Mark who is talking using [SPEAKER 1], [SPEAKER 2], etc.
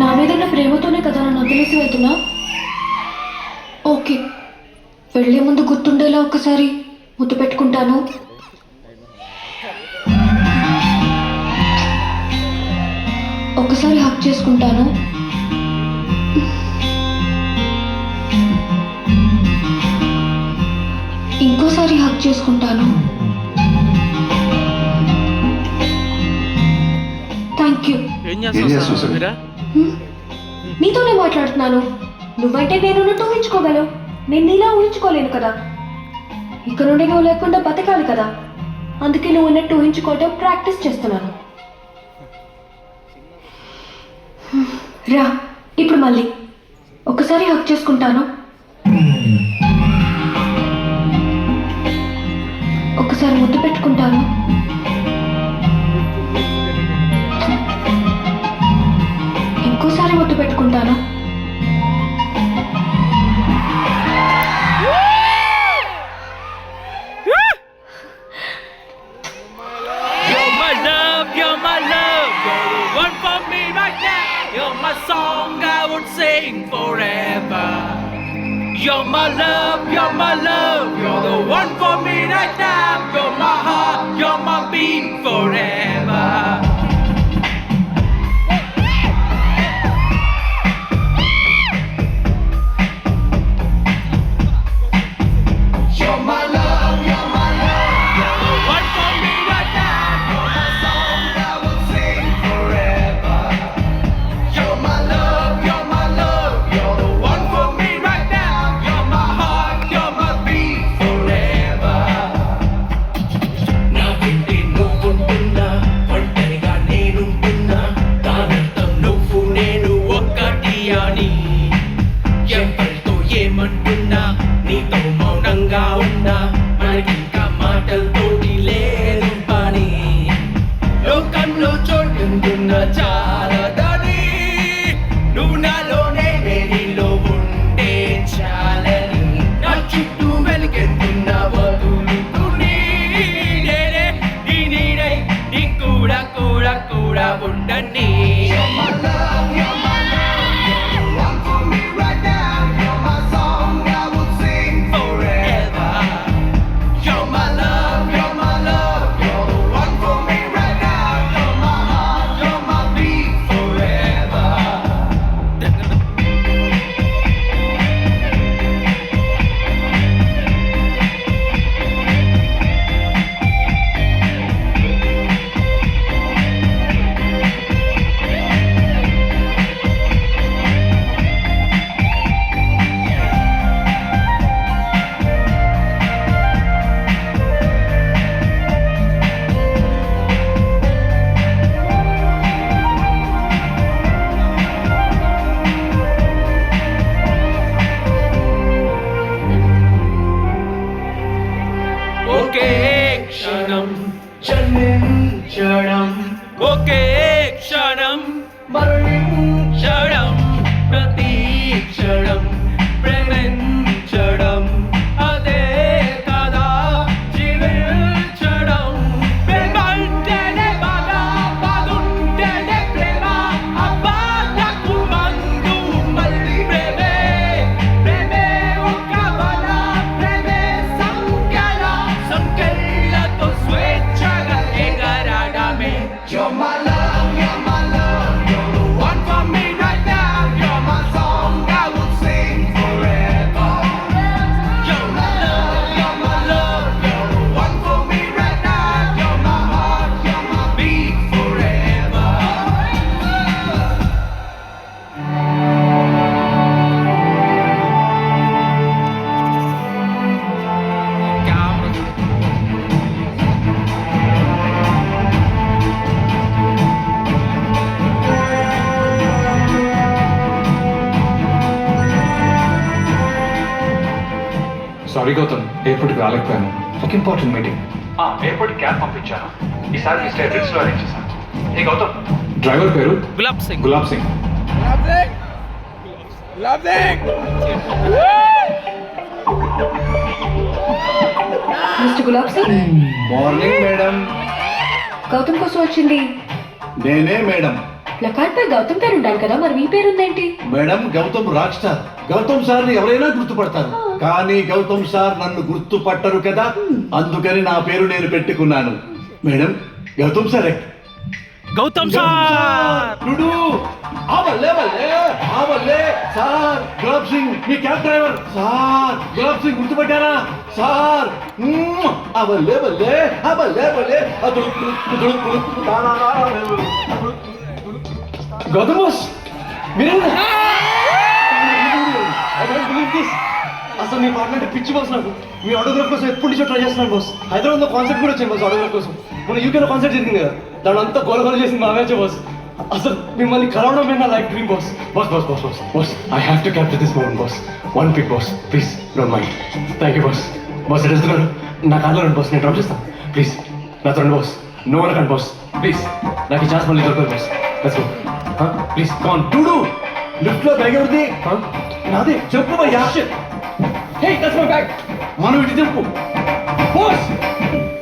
[SPEAKER 1] నా మీద ఉన్న ప్రేమతోనే కదా నన్ను వదిలేసి వెళ్తున్నా. ఓకే, వెళ్లే ముందు గుర్తుండేలా ఒకసారి ముద్దు పెట్టుకుంటాను. ఒకసారి హక్ చేసుకుంటాను. ఇంకోసారి హక్ చేసుకుంటాను. Thank you. నీతోనే మాట్లాడుతున్నాను. నువ్వంటే నేను ఊహించుకోగలవు, నేను నీలా ఊహించుకోలేను కదా. ఇక నుండి నువ్వు లేకుండా బతకాలి కదా, అందుకే నువ్వు ఉన్నట్టు ఊహించుకోవటం ప్రాక్టీస్ చేస్తున్నాను. రా, ఇప్పుడు మళ్ళీ ఒకసారి హక్ చేసుకుంటాను. ఒకసారి ముద్దు పెట్టుకుంటాను. ఇంకోసారి ముద్దు పెట్టుకుంటాను.
[SPEAKER 2] Song I would sing forever. You're my love, you're my love, you're the one for me right now. You're my heart, you're my beat forever. నీతో మౌనంగా ఉన్నా మనకింకా మాటలతోటి లేదు పని. లోకంలో చోటుంటున్న చాలదని, నువ్వు నాలోనే నీలో ఉంటే చాలని. నా చుట్టూ వెలిగెత్తున్న వదులుతూ నేనే నీ నీడై నీ కూడా కూడా కూడా ఉండని. ఒకే క్షణం జన్మించడం, ఒకే క్షణం మరణించడం, ప్రతి క్షణం ప్రేమించడం, అదే కదా జీవించడం. ప్రేమంటేనే బాధ, బాధుంటేనే ప్రేమ, ఆ బాధకు మందు మళ్ళీ ప్రేమే. ప్రేమే ఒక వల, ప్రేమే సంఖ్యల, సంఖ్యలతో స్వేచ్ఛగా ఎగరడమే. You're my love, you're my love, you're the one for me right now. You're my song I would sing forever. You're my love, you're my love, you're the one for me right now. You're my heart, you're my beat forever.
[SPEAKER 3] Sorry Gautam, ఎయిర్పోర్ట్కి రాలేకపోయాను. ఒక important meeting.
[SPEAKER 4] Airport cab పంపించాను. ఈసారి మీ stay రిట్స్లో arrange చేశాను. ఏ Gautam,
[SPEAKER 3] driver పేరు
[SPEAKER 2] Gulab Singh.
[SPEAKER 3] Gulab Singh.
[SPEAKER 1] Mister Gulab Singh,
[SPEAKER 5] morning madam.
[SPEAKER 1] Gautam కోసం వచ్చింది.
[SPEAKER 5] నేనే మేడం.
[SPEAKER 1] ప్లకార్డ్ పై గౌతమ్ పేరు ఉండాలి కదా, మరి మీ పేరుందేంటి?
[SPEAKER 5] Madam Gautam rock star. Gautam sir ని ఎవరైనా గుర్తుపడతారు, కానీ గౌతమ్ సార్ నన్ను గుర్తుపట్టరు కదా, అందుకని నా పేరు నేను పెట్టుకున్నాను. Madam Gautam sir
[SPEAKER 2] Gautam sir
[SPEAKER 5] టుడు ఆవల్లే వల్లే ఆవల్లే సార్. గులాబ్ సింగ్ మీ cab driver sir. Gulab Singh గుర్తుపట్టారా సార్? ఆవల్లే వల్లే ఆవల్లే వల్లే.
[SPEAKER 3] గౌతమ్ బాస్ మీరే అసలు మీ పాటలు అంటే పిచ్చి బాస్. నాకు మీ ఆటోగ్రాఫ్ కోసం ఎప్పుడు నుంచో ట్రై చేస్తున్నాను బాస్. హైదరాబాద్లో కాన్సర్ట్ కూడా వచ్చింది బాస్ ఆటోగ్రాఫ్ కోసం. మన యూకేలో కాన్సర్ట్ జరిగింది కదా, దాని అంతా గోల చేసింది మా మ్యాచ్ బాస్. అసలు మిమ్మల్ని కలవడమే నా life dream boss. Boss boss boss boss boss I have to capture this moment boss. One pic boss please, don't mind. Thank you boss. Boss ఎట్ వస్తున్నాడు, నా కార్లో రండి బాస్, నేను డ్రాప్ చేస్తాను ప్లీజ్. నాతో రండి బాస్, నో వన్ కండి బాస్ ప్లీజ్. నాకు ఈ ఛాన్స్ మళ్ళీ దొరకదు బాస్. లెట్స్ గో ప్లీజ్ కాన్.
[SPEAKER 5] టుడు లిఫ్ట్ లో బ్యాగ్ ఎవరిది?
[SPEAKER 3] నాదే
[SPEAKER 5] చెప్పు భయ్యా.
[SPEAKER 3] Hey that's my bag.
[SPEAKER 5] మనం ఇటు చెప్పు.